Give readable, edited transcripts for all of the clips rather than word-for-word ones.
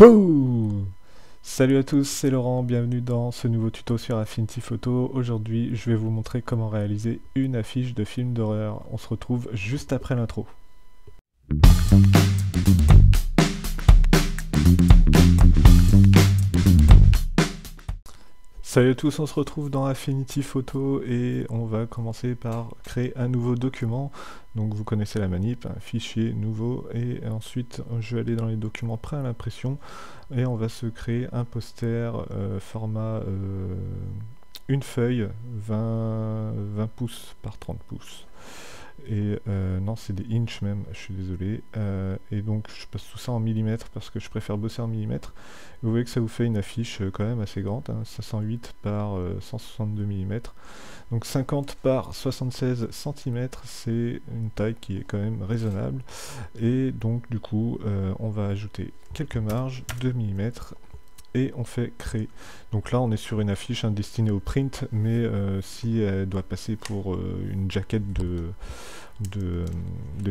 Bouh! Salut à tous, c'est Laurent, bienvenue dans ce nouveau tuto sur Affinity Photo. Aujourd'hui, je vais vous montrer comment réaliser une affiche de film d'horreur. On se retrouve juste après l'intro. Salut à tous, on se retrouve dans Affinity Photo et on va commencer par créer un nouveau document. Donc vous connaissez la manip, un fichier nouveau, et ensuite je vais aller dans les documents prêts à l'impression et on va se créer un poster format une feuille 20 pouces par 30 pouces. Et non, c'est des inches même, je suis désolé. Et donc je passe tout ça en millimètres parce que je préfère bosser en millimètres. Vous voyez que ça vous fait une affiche quand même assez grande, hein, 508 par 162 mm. Donc 50 par 76 cm, c'est une taille qui est quand même raisonnable. Et donc du coup, on va ajouter quelques marges, 2 mm, et on fait créer. Donc là on est sur une affiche destinée au print, mais si elle doit passer pour une jaquette de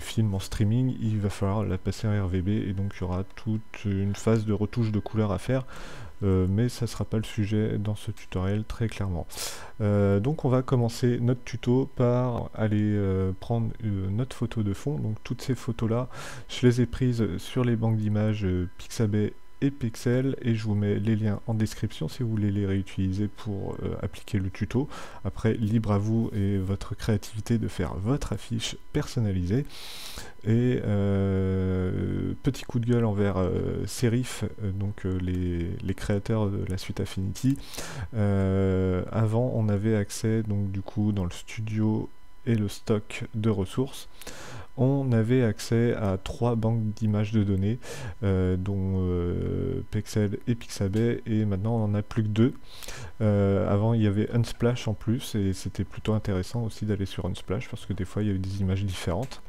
film en streaming, il va falloir la passer en RVB, et donc il y aura toute une phase de retouche de couleur à faire, mais ça sera pas le sujet dans ce tutoriel très clairement. Donc on va commencer notre tuto par aller prendre notre photo de fond. Donc toutes ces photos là, je les ai prises sur les banques d'images Pixabay et Pexels, et je vous mets les liens en description si vous voulez les réutiliser pour appliquer le tuto. Après, libre à vous et votre créativité de faire votre affiche personnalisée. Et petit coup de gueule envers Serif, donc les créateurs de la suite Affinity. Avant, on avait accès donc du coup dans le studio et le stock de ressources. On avait accès à 3 banques d'images de données, dont Pexels et Pixabay, et maintenant on n'en a plus que 2. Avant il y avait Unsplash en plus, et c'était plutôt intéressant aussi d'aller sur Unsplash, parce que des fois il y avait des images différentes.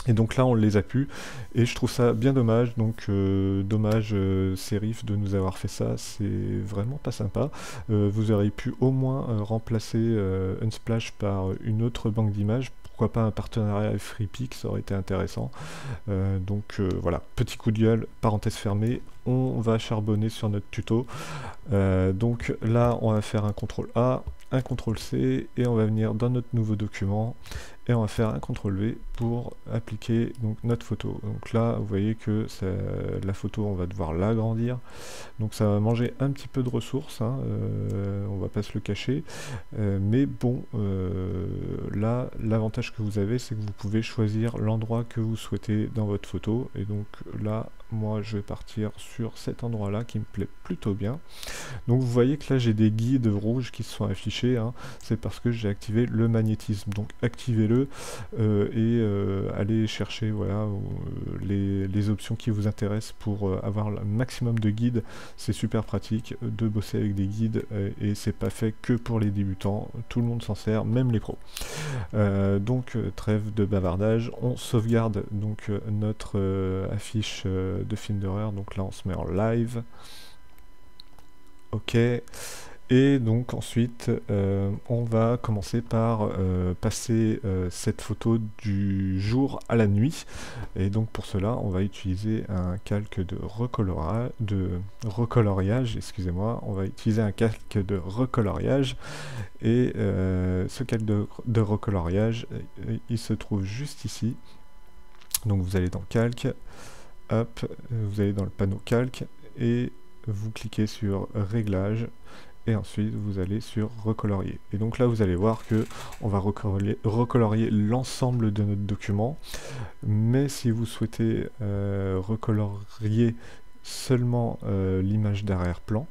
Et donc là on les a pu, et je trouve ça bien dommage, donc dommage Serif de nous avoir fait ça, c'est vraiment pas sympa. Vous auriez pu au moins remplacer Unsplash par une autre banque d'images, pourquoi pas un partenariat avec FreePic, ça aurait été intéressant. Donc voilà, petit coup de gueule, parenthèse fermée, on va charbonner sur notre tuto. Donc là on va faire un CTRL A, un CTRL C, et on va venir dans notre nouveau document, et on va faire un CTRL V pour appliquer donc notre photo. Donc là vous voyez que la photo, on va devoir l'agrandir, donc ça va manger un petit peu de ressources, hein, on va pas se le cacher, mais bon, là l'avantage que vous avez, c'est que vous pouvez choisir l'endroit que vous souhaitez dans votre photo, et donc là moi je vais partir sur cet endroit là qui me plaît plutôt bien. Donc vous voyez que là j'ai des guides rouges qui se sont affichés, hein, c'est parce que j'ai activé le magnétisme, donc activez-le et allez chercher voilà, les options qui vous intéressent pour avoir le maximum de guides. C'est super pratique de bosser avec des guides, et c'est pas fait que pour les débutants, tout le monde s'en sert, même les pros. Donc trêve de bavardage, on sauvegarde donc notre affiche de film d'horreur. Donc là on se met en live. Ok, et donc ensuite on va commencer par passer cette photo du jour à la nuit, et donc pour cela on va utiliser un calque de recoloriage, excusez-moi, on va utiliser un calque de recoloriage, et ce calque de recoloriage, il se trouve juste ici. Donc vous allez dans calque, hop, vous allez dans le panneau calque, et vous cliquez sur réglages, et ensuite vous allez sur recolorier. Et donc là vous allez voir que on va recolorier l'ensemble de notre document, mais si vous souhaitez recolorier seulement l'image d'arrière-plan,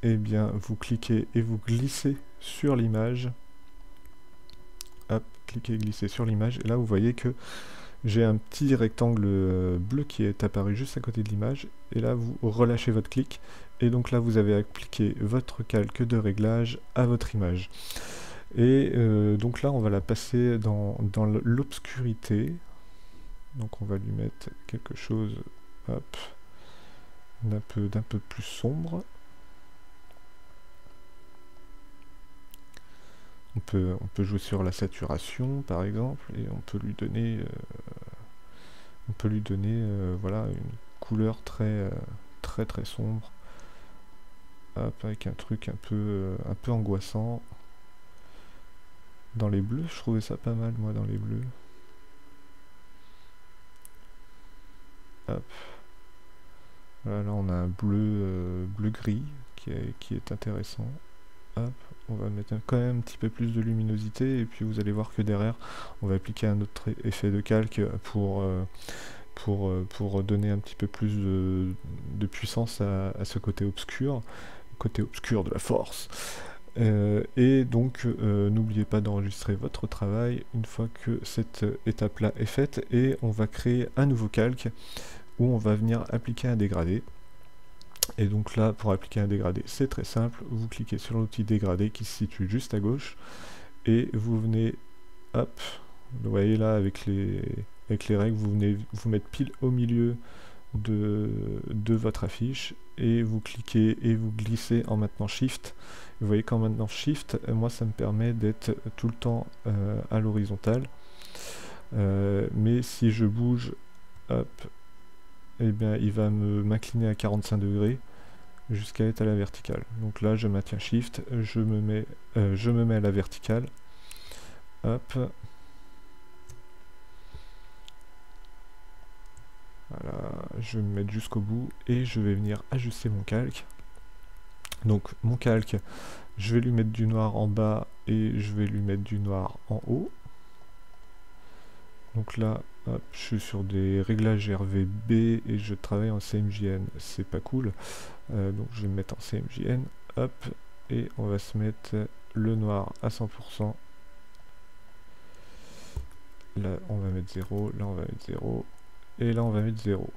et bien vous cliquez et vous glissez sur l'image, hop, cliquez et glissez sur l'image, et là vous voyez que j'ai un petit rectangle bleu qui est apparu juste à côté de l'image, et là vous relâchez votre clic, et donc là vous avez appliqué votre calque de réglage à votre image. Et donc là on va la passer dans l'obscurité, donc on va lui mettre quelque chose, hop, d'un peu plus sombre. On peut jouer sur la saturation par exemple, et on peut lui donner voilà, une couleur très très très sombre. Hop, avec un truc un peu angoissant. Dans les bleus, je trouvais ça pas mal, moi, dans les bleus. Hop. Voilà, là, on a un bleu-gris qui est intéressant. Hop, on va mettre quand même un petit peu plus de luminosité, et puis vous allez voir que derrière, on va appliquer un autre effet de calque pour donner un petit peu plus de puissance à ce côté obscur de la force. Et donc n'oubliez pas d'enregistrer votre travail une fois que cette étape là est faite, et on va créer un nouveau calque où on va venir appliquer un dégradé. Et donc là, pour appliquer un dégradé, c'est très simple, vous cliquez sur l'outil dégradé qui se situe juste à gauche, et vous venez, hop, vous voyez là avec les règles, vous venez vous mettre pile au milieu de votre affiche, et vous cliquez et vous glissez en maintenant Shift. Vous voyez qu'en maintenant Shift, moi ça me permet d'être tout le temps à l'horizontale, mais si je bouge, hop, et bien il va m'incliner à 45 degrés jusqu'à être à la verticale. Donc là je maintiens Shift, je me mets à la verticale, hop, voilà, je vais me mettre jusqu'au bout et je vais venir ajuster mon calque. Donc mon calque, je vais lui mettre du noir en bas et je vais lui mettre du noir en haut. Donc là, hop, je suis sur des réglages RVB et je travaille en CMJN, c'est pas cool. Donc je vais me mettre en CMJN, hop, et on va se mettre le noir à 100%. Là on va mettre 0, là on va mettre 0, et là on va mettre 0.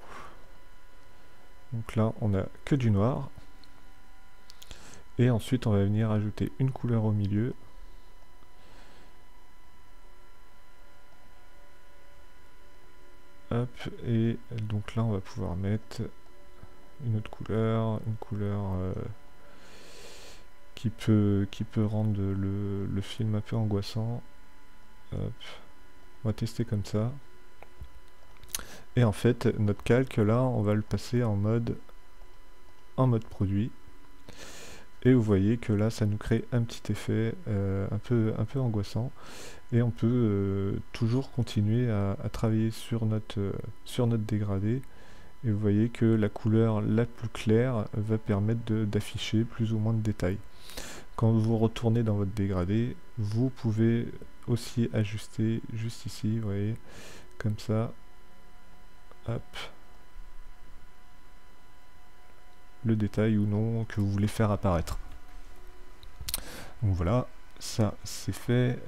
Donc là on a que du noir. Et ensuite on va venir ajouter une couleur au milieu. Hop, et donc là on va pouvoir mettre une autre couleur, qui peut rendre le film un peu angoissant. Hop, on va tester comme ça. Et en fait notre calque là on va le passer en mode produit. Et vous voyez que là ça nous crée un petit effet un peu angoissant, et on peut toujours continuer à travailler sur notre dégradé, et vous voyez que la couleur la plus claire va permettre d'afficher plus ou moins de détails. Quand vous retournez dans votre dégradé, vous pouvez aussi ajuster juste ici, vous voyez, comme ça, hop, le détail ou non que vous voulez faire apparaître. Donc voilà, ça c'est fait.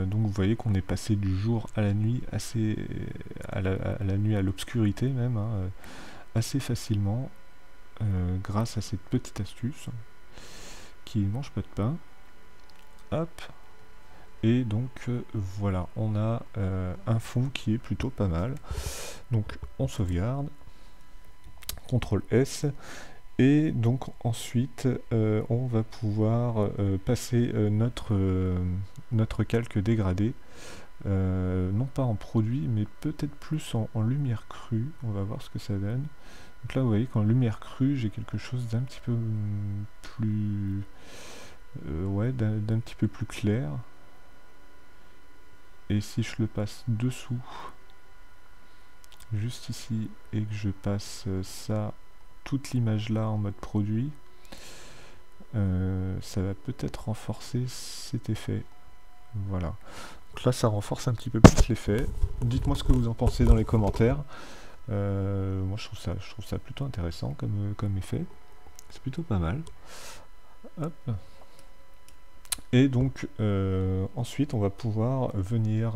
Donc vous voyez qu'on est passé du jour à la nuit, à la nuit à l'obscurité même, hein, assez facilement, grâce à cette petite astuce qui mange pas de pain. Hop, et donc voilà, on a un fond qui est plutôt pas mal. Donc on sauvegarde, CTRL S. Et donc ensuite, on va pouvoir passer notre calque dégradé, non pas en produit, mais peut-être plus en lumière crue. On va voir ce que ça donne. Donc là, vous voyez qu'en lumière crue, j'ai quelque chose d'un petit peu plus, ouais, d'un petit peu plus clair. Et si je le passe dessous, juste ici, et que je passe ça, toute l'image là en mode produit, ça va peut-être renforcer cet effet. Voilà. Donc là ça renforce un petit peu plus l'effet. Dites-moi ce que vous en pensez dans les commentaires. Moi je trouve ça plutôt intéressant comme effet. C'est plutôt pas mal. Hop. Et donc ensuite on va pouvoir venir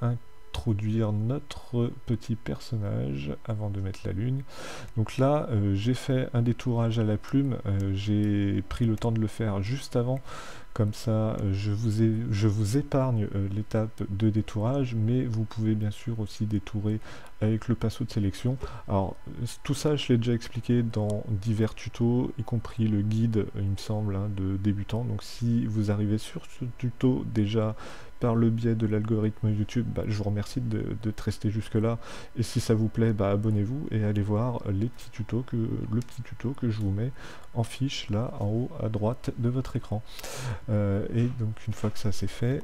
introduire notre petit personnage avant de mettre la lune. Donc là j'ai fait un détourage à la plume, j'ai pris le temps de le faire juste avant, comme ça je vous épargne l'étape de détourage, mais vous pouvez bien sûr aussi détourer avec le pinceau de sélection. Alors tout ça je l'ai déjà expliqué dans divers tutos, y compris le guide il me semble, hein, de débutant. Donc si vous arrivez sur ce tuto déjà par le biais de l'algorithme YouTube, bah, je vous remercie de rester jusque là, et si ça vous plaît, bah, abonnez-vous et allez voir le petit tuto que je vous mets en fiche là en haut à droite de votre écran. Et donc une fois que ça c'est fait,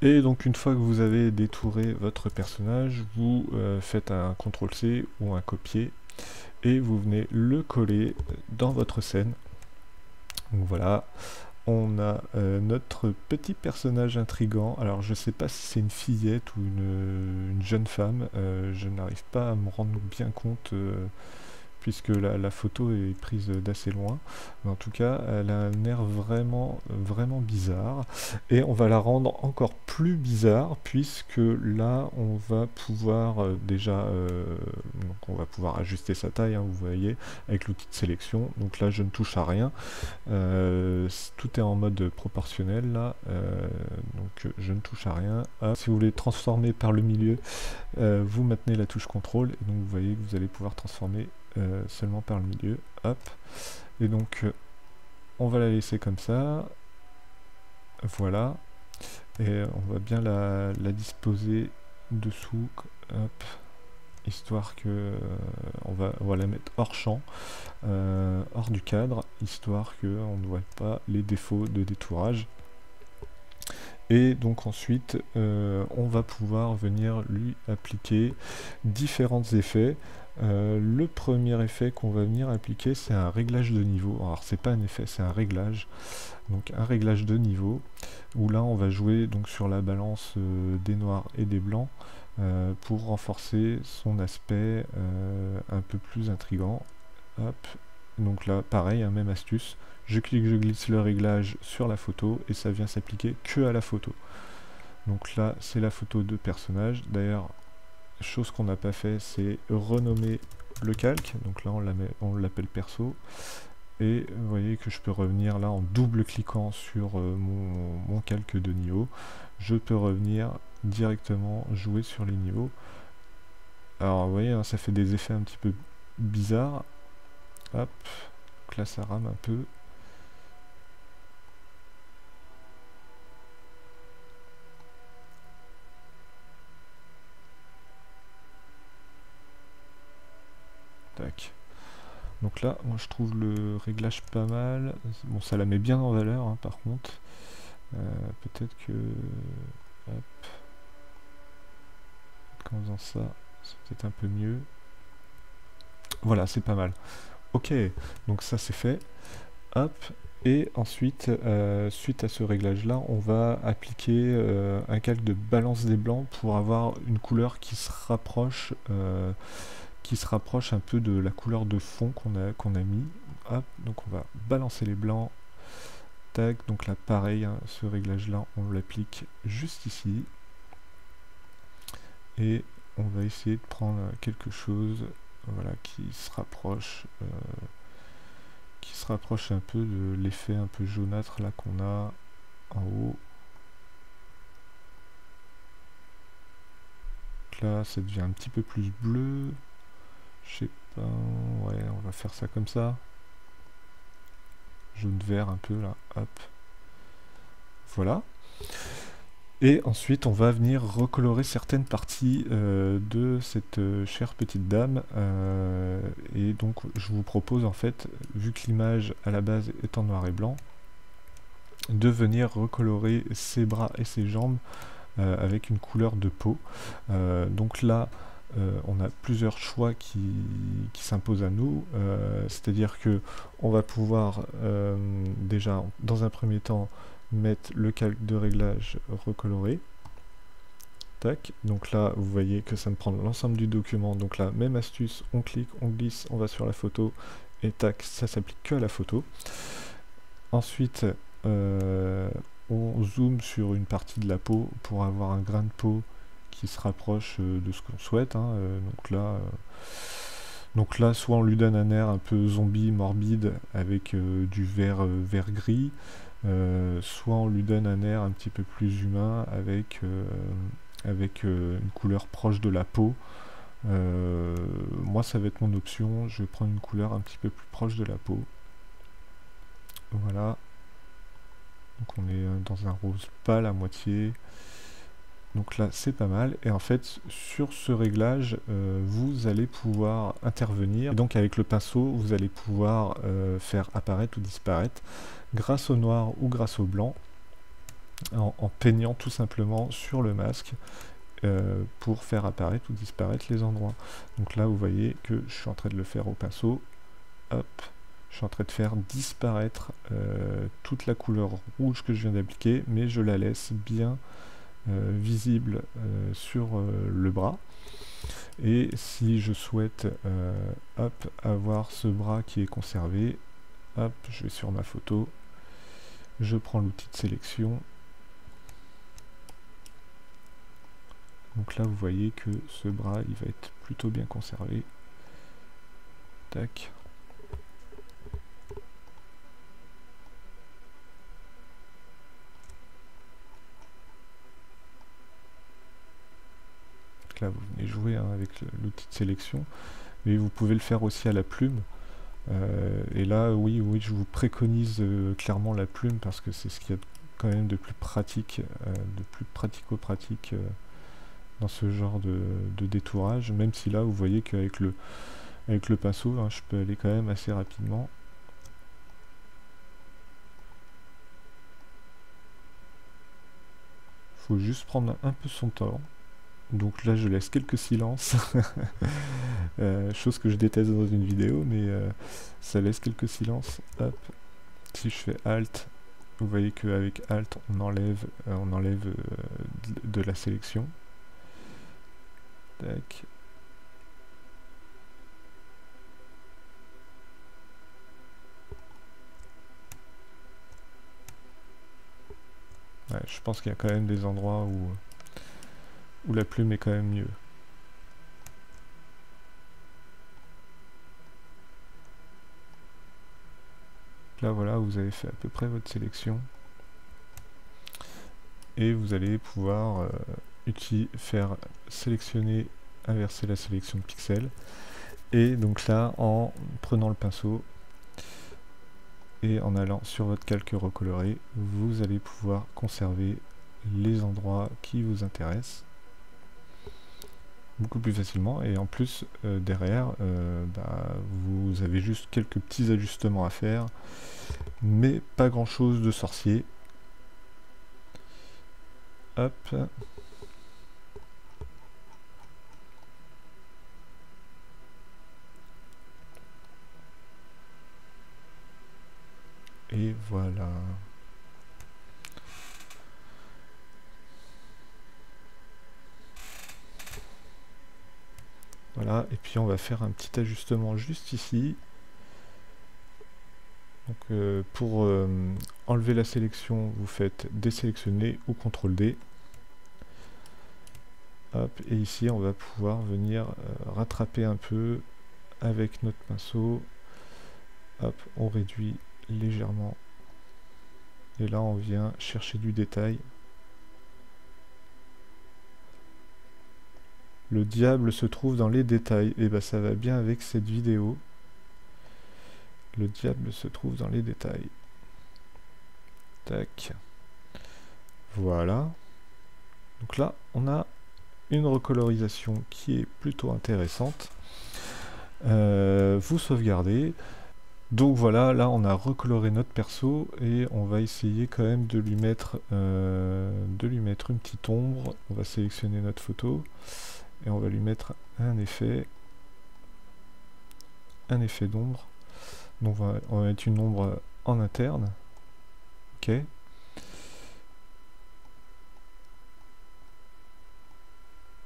et donc une fois que vous avez détouré votre personnage, vous faites un CTRL-C ou un copier et vous venez le coller dans votre scène. Donc voilà, on a notre petit personnage intrigant. Alors je sais pas si c'est une fillette ou une jeune femme, je n'arrive pas à me rendre bien compte puisque la photo est prise d'assez loin, mais en tout cas elle a un air vraiment bizarre, et on va la rendre encore plus bizarre puisque là on va pouvoir donc on va pouvoir ajuster sa taille, hein, vous voyez, avec l'outil de sélection. Donc là je ne touche à rien, tout est en mode proportionnel là, donc je ne touche à rien. Si vous voulez transformer par le milieu, vous maintenez la touche CTRL, et donc vous voyez que vous allez pouvoir transformer seulement par le milieu. Hop, et donc on va la laisser comme ça, voilà, et on va bien la disposer dessous, hop, histoire que on va la mettre hors champ, hors du cadre, histoire que on ne voit pas les défauts de détourage. Et donc ensuite on va pouvoir venir lui appliquer différents effets. Le premier effet qu'on va venir appliquer, c'est un réglage de niveau. Alors c'est pas un effet, c'est un réglage. Donc un réglage de niveau, où là on va jouer donc sur la balance des noirs et des blancs pour renforcer son aspect un peu plus intrigant. Hop. Donc là pareil, hein, même astuce, je clique, je glisse le réglage sur la photo et ça vient s'appliquer que à la photo. Donc là c'est la photo de personnage. D'ailleurs, chose qu'on n'a pas fait, c'est renommer le calque. Donc là on l'appelle perso, et vous voyez que je peux revenir là en double cliquant sur mon calque de niveau, je peux revenir directement jouer sur les niveaux. Alors vous voyez, hein, ça fait des effets un petit peu bizarres. Hop, donc là ça rame un peu. Tac. Donc là, moi je trouve le réglage pas mal. Bon, ça la met bien en valeur, hein, par contre. Peut-être que... Hop. En faisant ça, c'est peut-être un peu mieux. Voilà, c'est pas mal. Ok, donc ça c'est fait. Hop. Et ensuite, suite à ce réglage-là, on va appliquer un calque de balance des blancs pour avoir une couleur qui se rapproche un peu de la couleur de fond qu'on a mis. Hop, donc on va balancer les blancs. Tac, donc là pareil, hein, ce réglage-là, on l'applique juste ici. Et on va essayer de prendre quelque chose, voilà, qui se rapproche un peu de l'effet un peu jaunâtre là qu'on a en haut. Donc là ça devient un petit peu plus bleu, je sais pas, ouais, on va faire ça comme ça, jaune vert un peu là, hop, voilà. Et ensuite on va venir recolorer certaines parties de cette chère petite dame, et donc je vous propose en fait, vu que l'image à la base est en noir et blanc, de venir recolorer ses bras et ses jambes avec une couleur de peau. Donc là on a plusieurs choix qui s'imposent à nous, c'est-à-dire que on va pouvoir déjà dans un premier temps mettre le calque de réglage recoloré. Tac, donc là vous voyez que ça me prend l'ensemble du document. Donc là, même astuce, on clique, on glisse, on va sur la photo, et tac, ça s'applique que à la photo. Ensuite on zoome sur une partie de la peau pour avoir un grain de peau qui se rapproche de ce qu'on souhaite, hein. Donc là soit on lui donne un air un peu zombie morbide avec du vert gris, soit on lui donne un air un petit peu plus humain avec une couleur proche de la peau. Moi ça va être mon option, je vais prendre une couleur un petit peu plus proche de la peau. Voilà. Donc on est dans un rose pâle à moitié. Donc là c'est pas mal, et en fait sur ce réglage vous allez pouvoir intervenir, et donc avec le pinceau vous allez pouvoir faire apparaître ou disparaître grâce au noir ou grâce au blanc, en peignant tout simplement sur le masque pour faire apparaître ou disparaître les endroits. Donc là vous voyez que je suis en train de le faire au pinceau, hop, je suis en train de faire disparaître toute la couleur rouge que je viens d'appliquer, mais je la laisse bien visible sur le bras. Et si je souhaite hop, avoir ce bras qui est conservé, hop, je vais sur ma photo, je prends l'outil de sélection. Donc là vous voyez que ce bras il va être plutôt bien conservé. Tac. Là vous venez jouer avec l'outil de sélection, mais vous pouvez le faire aussi à la plume. Et là oui je vous préconise clairement la plume, parce que c'est ce qu'il y a quand même de plus pratique, de plus pratico-pratique dans ce genre de détourage, même si là vous voyez qu'avec le pinceau hein, je peux aller quand même assez rapidement. Faut juste prendre un peu son temps. Donc là je laisse quelques silences, chose que je déteste dans une vidéo, mais ça laisse quelques silences. Hop. Si je fais Alt, vous voyez qu'avec Alt on enlève de la sélection. Tac. Ouais, je pense qu'il y a quand même des endroits où la plume est quand même mieux. Là voilà, vous avez fait à peu près votre sélection. Et vous allez pouvoir faire sélectionner, inverser la sélection de pixels. Et donc là, en prenant le pinceau et en allant sur votre calque recoloré, vous allez pouvoir conserver les endroits qui vous intéressent beaucoup plus facilement. Et en plus, derrière, vous avez juste quelques petits ajustements à faire, mais pas grand chose de sorcier. Hop. Et voilà. Voilà, et puis on va faire un petit ajustement juste ici. Donc pour enlever la sélection, vous faites désélectionner ou CTRL D. Hop, et ici on va pouvoir venir rattraper un peu avec notre pinceau. Hop, on réduit légèrement. Et là on vient chercher du détail. Le diable se trouve dans les détails. Et ben ça va bien avec cette vidéo. Le diable se trouve dans les détails. Tac. Voilà. Donc là, on a une recolorisation qui est plutôt intéressante. Vous sauvegardez. Donc voilà, là on a recoloré notre perso et on va essayer quand même de lui mettre une petite ombre. On va sélectionner notre photo et on va lui mettre un effet d'ombre. Donc on va mettre une ombre en interne. Ok.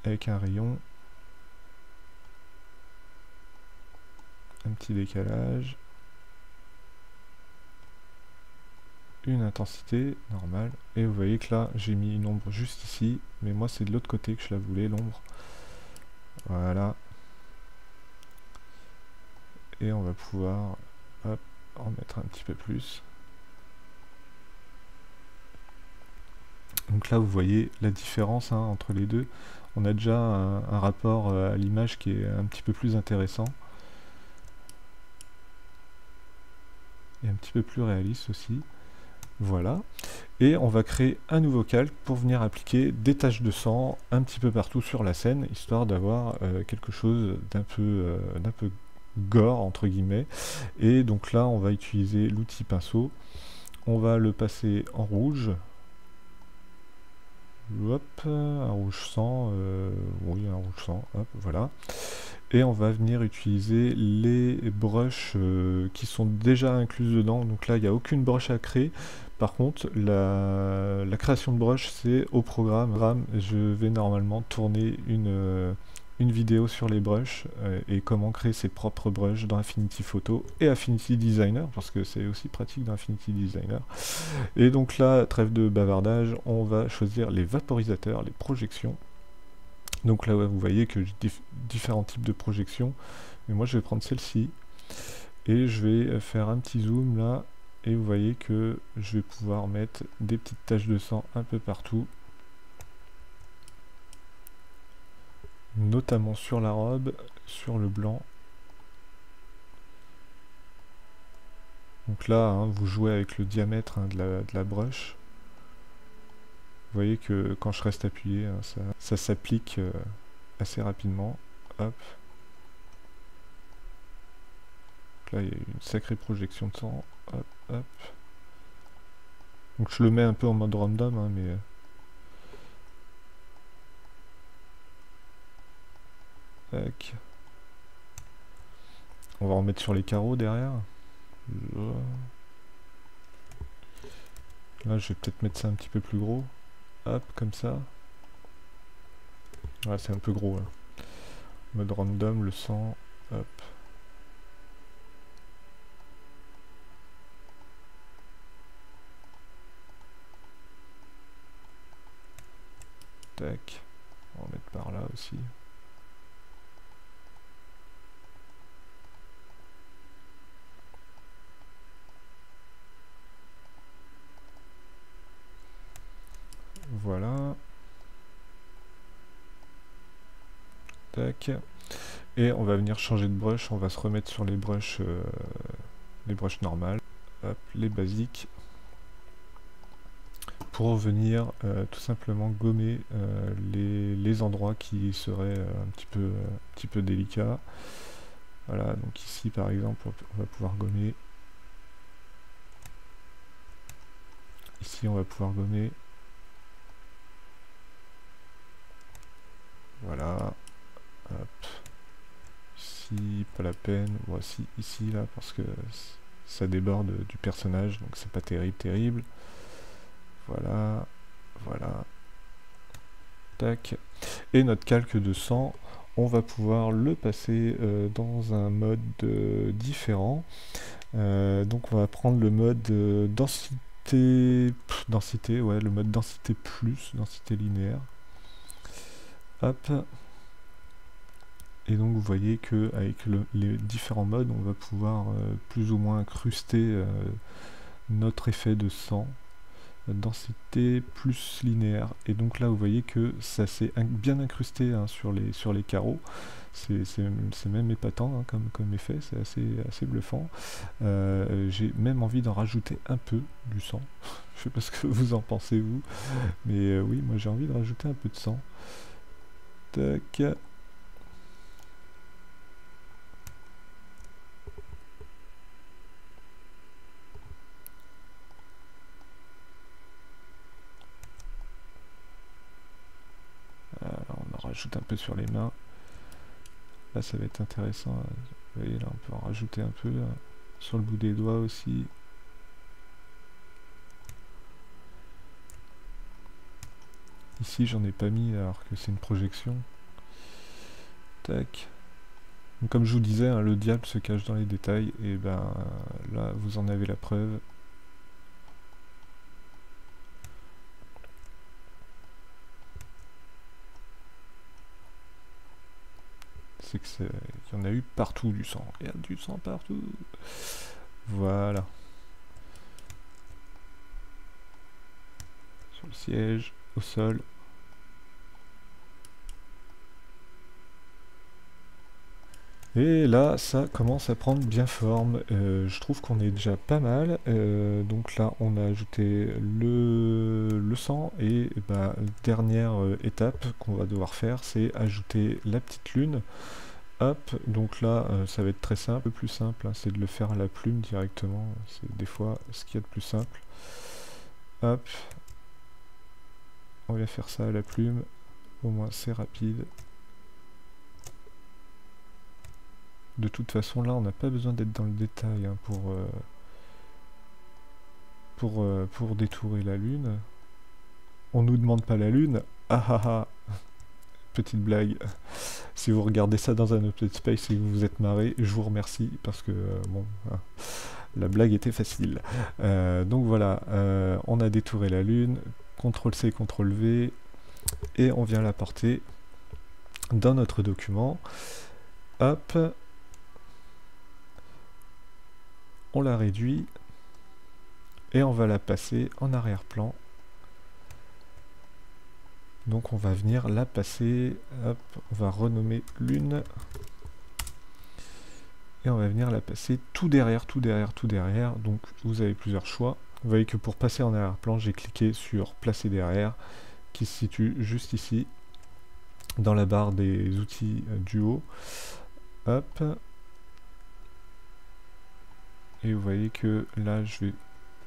Avec un rayon. Un petit décalage. Une intensité normale. Et vous voyez que là j'ai mis une ombre juste ici. Mais moi c'est de l'autre côté que je la voulais, l'ombre. Voilà. Et on va pouvoir hop, en mettre un petit peu plus. Donc là vous voyez la différence hein, entre les deux. On a déjà un rapport à l'image qui est un petit peu plus intéressant. Et un petit peu plus réaliste aussi. Voilà. Et on va créer un nouveau calque pour venir appliquer des taches de sang un petit peu partout sur la scène, histoire d'avoir quelque chose d'un peu gore, entre guillemets. Et donc là, on va utiliser l'outil pinceau. On va le passer en rouge. Hop, un rouge sang, oui, un rouge sang, hop, voilà. Et on va venir utiliser les brushes qui sont déjà incluses dedans. Donc là, il n'y a aucune brush à créer. Par contre, la création de brush, c'est au programme. Je vais normalement tourner une vidéo sur les brushes et comment créer ses propres brushes dans Affinity Photo et Affinity Designer, parce que c'est aussi pratique dans Affinity Designer. Et donc là, trêve de bavardage, on va choisir les vaporisateurs, les projections. Donc là, ouais, vous voyez que j'ai différents types de projections. Mais moi, je vais prendre celle-ci. Et je vais faire un petit zoom là. Et vous voyez que je vais pouvoir mettre des petites taches de sang un peu partout. Notamment sur la robe, sur le blanc. Donc là, hein, vous jouez avec le diamètre hein, de la brush. Vous voyez que quand je reste appuyé, hein, ça s'applique assez rapidement. Hop. Donc là, il y a une sacrée projection de sang. Hop, hop. Donc je le mets un peu en mode random, hein, mais... Tac. On va en mettre sur les carreaux derrière. Là, je vais peut-être mettre ça un petit peu plus gros. Hop, comme ça. Ouais, c'est un peu gros, là. Mode random, le sang. Hop. Tac. On va en mettre par là aussi. Voilà. Tac. Et on va venir changer de brush. On va se remettre sur les brushes normales. Hop, les basiques. Pour venir tout simplement gommer les endroits qui seraient un petit peu délicats. Voilà, donc ici par exemple, on va pouvoir gommer. Ici, on va pouvoir gommer. Voilà. Hop. Ici, pas la peine. Voici ici, là, parce que ça déborde du personnage, donc c'est pas terrible. Voilà. Voilà. Tac. Et notre calque de sang, on va pouvoir le passer dans un mode différent. Donc on va prendre le mode densité, ouais, le mode densité plus, densité linéaire. Hop. Et donc vous voyez que avec les différents modes, on va pouvoir plus ou moins incruster notre effet de sang. Densité plus linéaire. Et donc là vous voyez que ça s'est bien incrusté hein, sur les carreaux. C'est même épatant hein, comme effet, c'est assez bluffant. J'ai même envie d'en rajouter un peu du sang. Je sais pas ce que vous en pensez vous, mais oui, moi j'ai envie de rajouter un peu de sang. Tac. On en rajoute un peu sur les mains. Là ça va être intéressant. Vous voyez là on peut en rajouter un peu là. Sur le bout des doigts aussi. Ici j'en ai pas mis alors que c'est une projection. Tac. Donc, comme je vous disais, hein, le diable se cache dans les détails, et ben là vous en avez la preuve. C'est que qu'il y en a eu partout du sang. Il y a du sang partout. Voilà. Sur le siège, au sol. Et là, ça commence à prendre bien forme. Je trouve qu'on est déjà pas mal. Donc là, on a ajouté le sang. Et bah, dernière étape qu'on va devoir faire, c'est ajouter la petite lune. Hop, donc là, ça va être très simple. Le plus simple, hein, c'est de le faire à la plume directement. C'est des fois ce qu'il y a de plus simple. Hop, on va faire ça à la plume. Au moins, c'est rapide. De toute façon, là, on n'a pas besoin d'être dans le détail hein, pour détourer la lune. On nous demande pas la lune. Ah ah ah. Petite blague. Si vous regardez ça dans un open space et que vous vous êtes marré, je vous remercie parce que bon, hein, la blague était facile. Donc voilà, on a détouré la lune. CTRL-C, CTRL-V, et on vient la porter dans notre document. Hop, on la réduit et on va la passer en arrière-plan. Donc on va venir la passer, hop, on va renommer lune, et on va venir la passer tout derrière, tout derrière, tout derrière. Donc vous avez plusieurs choix. Vous voyez que pour passer en arrière-plan, j'ai cliqué sur placer derrière, qui se situe juste ici, dans la barre des outils du haut. Hop. Et vous voyez que là, je vais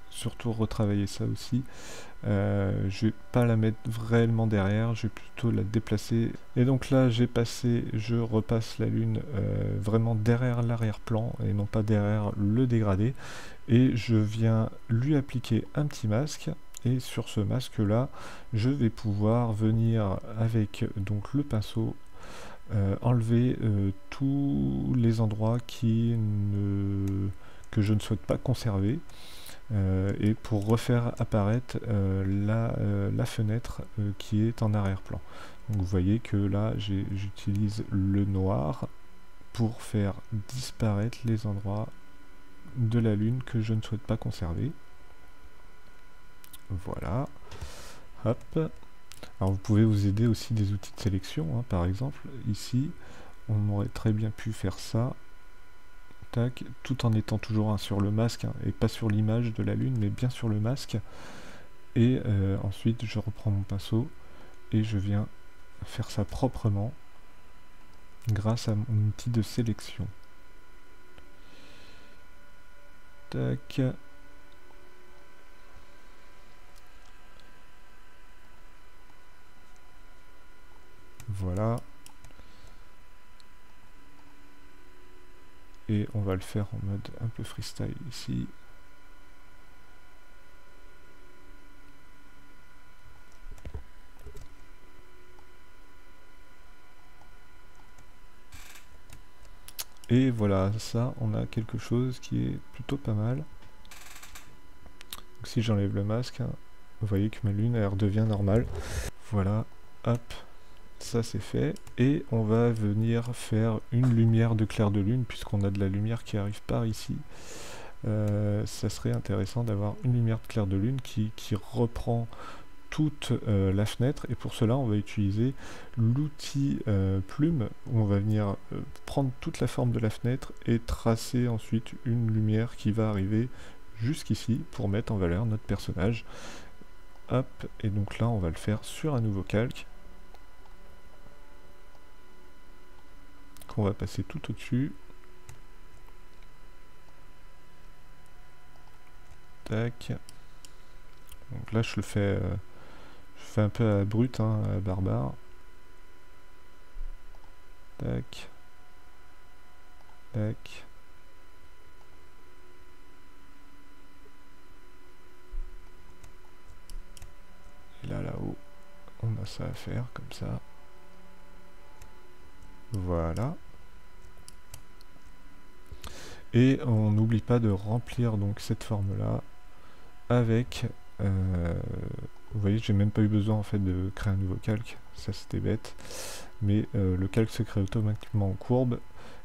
surtout retravailler ça aussi. Je vais pas la mettre réellement derrière, je vais plutôt la déplacer. Et donc là, je repasse la lune vraiment derrière l'arrière-plan et non pas derrière le dégradé. Et je viens lui appliquer un petit masque. Et sur ce masque là, je vais pouvoir venir avec donc le pinceau enlever tous les endroits que je ne souhaite pas conserver. Et pour refaire apparaître la fenêtre qui est en arrière-plan. Donc vous voyez que là j'utilise le noir pour faire disparaître les endroits de la lune que je ne souhaite pas conserver. Voilà. Hop. Alors vous pouvez vous aider aussi des outils de sélection, hein, par exemple ici on aurait très bien pu faire ça. Tac, tout en étant toujours sur le masque hein, et pas sur l'image de la lune mais bien sur le masque, et ensuite je reprends mon pinceau et je viens faire ça proprement grâce à mon outil de sélection. Tac. Voilà. Et on va le faire en mode un peu freestyle ici. Et voilà, ça, on a quelque chose qui est plutôt pas mal. Donc, si j'enlève le masque, hein, vous voyez que ma lune, elle redevient normale. Voilà, hop, ça c'est fait. Et on va venir faire une lumière de clair de lune, puisqu'on a de la lumière qui arrive par ici. Ça serait intéressant d'avoir une lumière de clair de lune qui reprend toute la fenêtre, et pour cela on va utiliser l'outil plume, où on va venir prendre toute la forme de la fenêtre et tracer ensuite une lumière qui va arriver jusqu'ici pour mettre en valeur notre personnage. Hop, et donc là on va le faire sur un nouveau calque qu'on va passer tout au-dessus. Tac. Donc là je le fais un peu à brut, hein, à barbare. Tac. Tac. Et là, là-haut, on a ça à faire, comme ça. Voilà. Et on n'oublie pas de remplir donc cette forme-là avec... vous voyez, j'ai même pas eu besoin en fait de créer un nouveau calque, ça c'était bête, mais le calque se crée automatiquement en courbe,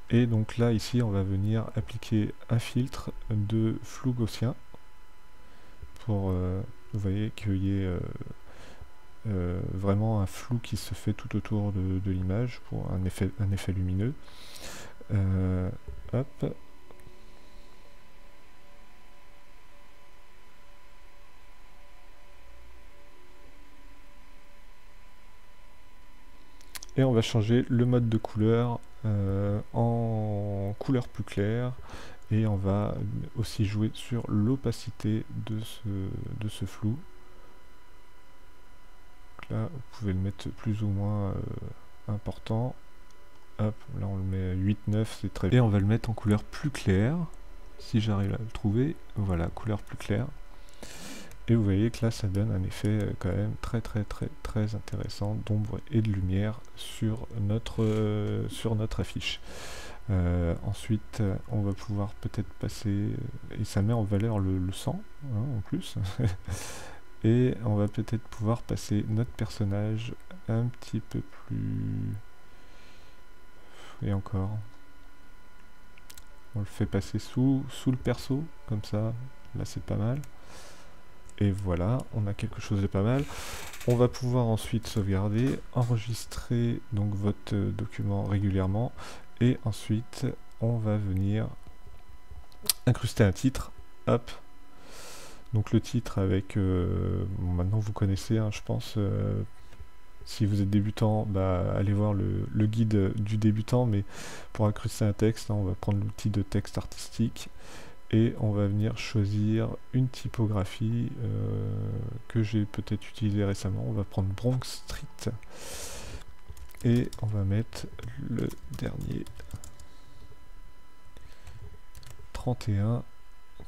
et donc là ici on va venir appliquer un filtre de flou gaussien pour, vous voyez, qu'il y ait vraiment un flou qui se fait tout autour de l'image pour un effet lumineux. Hop. Et on va changer le mode de couleur en couleur plus claire, et on va aussi jouer sur l'opacité de ce flou. Donc là, vous pouvez le mettre plus ou moins important. Hop, là on le met à 8, 9, c'est très bien. Et on va le mettre en couleur plus claire, si j'arrive à le trouver. Voilà, couleur plus claire. Et vous voyez que là ça donne un effet quand même très intéressant d'ombre et de lumière sur notre affiche. Ensuite on va pouvoir peut-être passer, et ça met en valeur le sang hein, en plus. Et on va peut-être pouvoir passer notre personnage un petit peu plus... Et encore. On le fait passer sous le perso, comme ça, là c'est pas mal. Et voilà, on a quelque chose de pas mal. On va pouvoir ensuite sauvegarder, enregistrer donc votre document régulièrement, et ensuite on va venir incruster un titre. Hop. Donc le titre avec, bon, maintenant vous connaissez, hein, je pense, si vous êtes débutant, bah, allez voir le guide du débutant, mais pour incruster un texte, hein, on va prendre l'outil de texte artistique, et on va venir choisir une typographie que j'ai peut-être utilisée récemment. On va prendre Bronx Street, et on va mettre le dernier 31,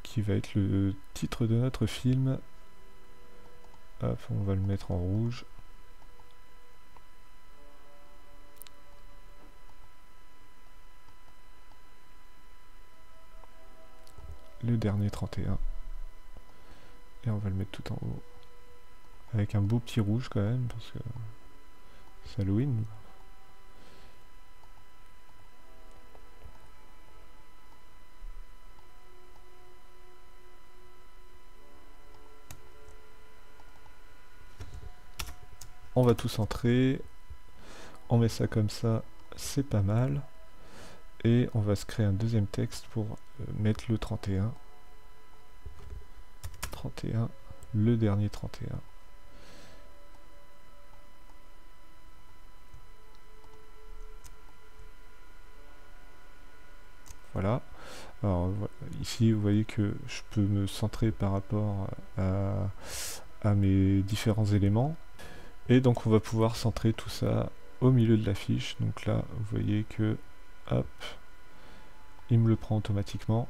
qui va être le titre de notre film. Hop, on va le mettre en rouge. Le dernier 31. Et on va le mettre tout en haut. Avec un beau petit rouge quand même, parce que c'est Halloween. On va tout centrer, on met ça comme ça, c'est pas mal. Et on va se créer un deuxième texte pour mettre le 31. 31, le dernier 31. Voilà. Alors ici vous voyez que je peux me centrer par rapport à mes différents éléments. Et donc on va pouvoir centrer tout ça au milieu de la fiche. Donc là, vous voyez que, hop, il me le prend automatiquement.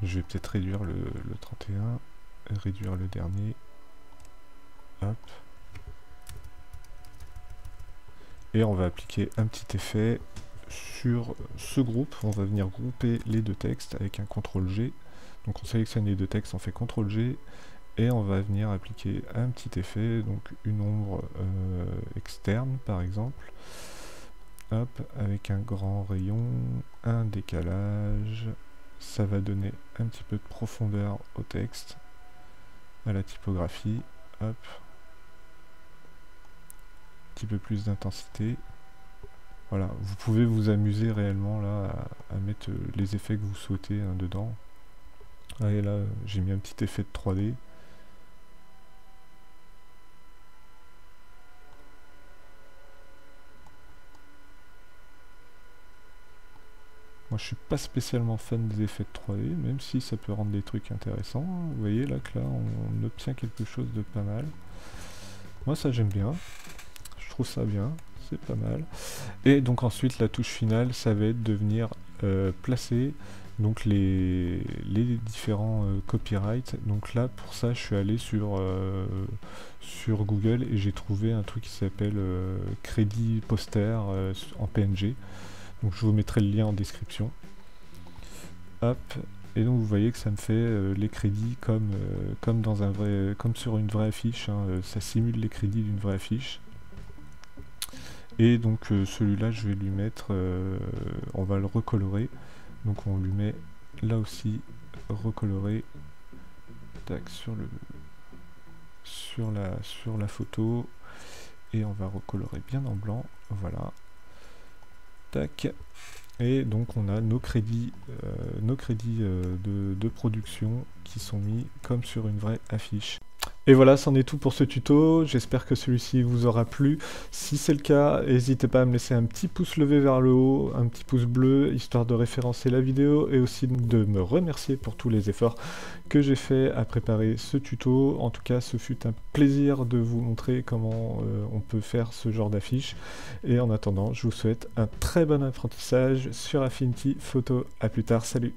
Je vais peut-être réduire le 31, réduire le dernier. Hop. Et on va appliquer un petit effet sur ce groupe. On va venir grouper les deux textes avec un CTRL-G. Donc on sélectionne les deux textes, on fait CTRL-G. Et on va venir appliquer un petit effet, donc une ombre externe par exemple. Hop, avec un grand rayon, un décalage. Ça va donner un petit peu de profondeur au texte, à la typographie. Hop. Un petit peu plus d'intensité. Voilà, vous pouvez vous amuser réellement là à mettre les effets que vous souhaitez hein, dedans. Et là, j'ai mis un petit effet de 3D. Moi je suis pas spécialement fan des effets de 3D, même si ça peut rendre des trucs intéressants. Vous voyez là que là on obtient quelque chose de pas mal. Moi ça j'aime bien, je trouve ça bien, c'est pas mal. Et donc ensuite la touche finale, ça va être de venir placer donc les différents copyrights. Donc là pour ça je suis allé sur Google et j'ai trouvé un truc qui s'appelle crédit poster en PNG. Donc je vous mettrai le lien en description. Hop, et donc vous voyez que ça me fait les crédits comme dans un vrai, comme sur une vraie affiche. Hein, ça simule les crédits d'une vraie affiche. Et donc celui-là, je vais lui mettre, on va le recolorer. Donc on lui met là aussi recoloré. Tac sur le. sur la photo et on va recolorer bien en blanc, voilà, tac, et donc on a nos crédits, de production qui sont mis comme sur une vraie affiche. Et voilà, c'en est tout pour ce tuto, j'espère que celui-ci vous aura plu. Si c'est le cas, n'hésitez pas à me laisser un petit pouce levé vers le haut, un petit pouce bleu, histoire de référencer la vidéo et aussi de me remercier pour tous les efforts que j'ai fait à préparer ce tuto. En tout cas, ce fut un plaisir de vous montrer comment on peut faire ce genre d'affiche. Et en attendant, je vous souhaite un très bon apprentissage sur Affinity Photo. A plus tard, salut!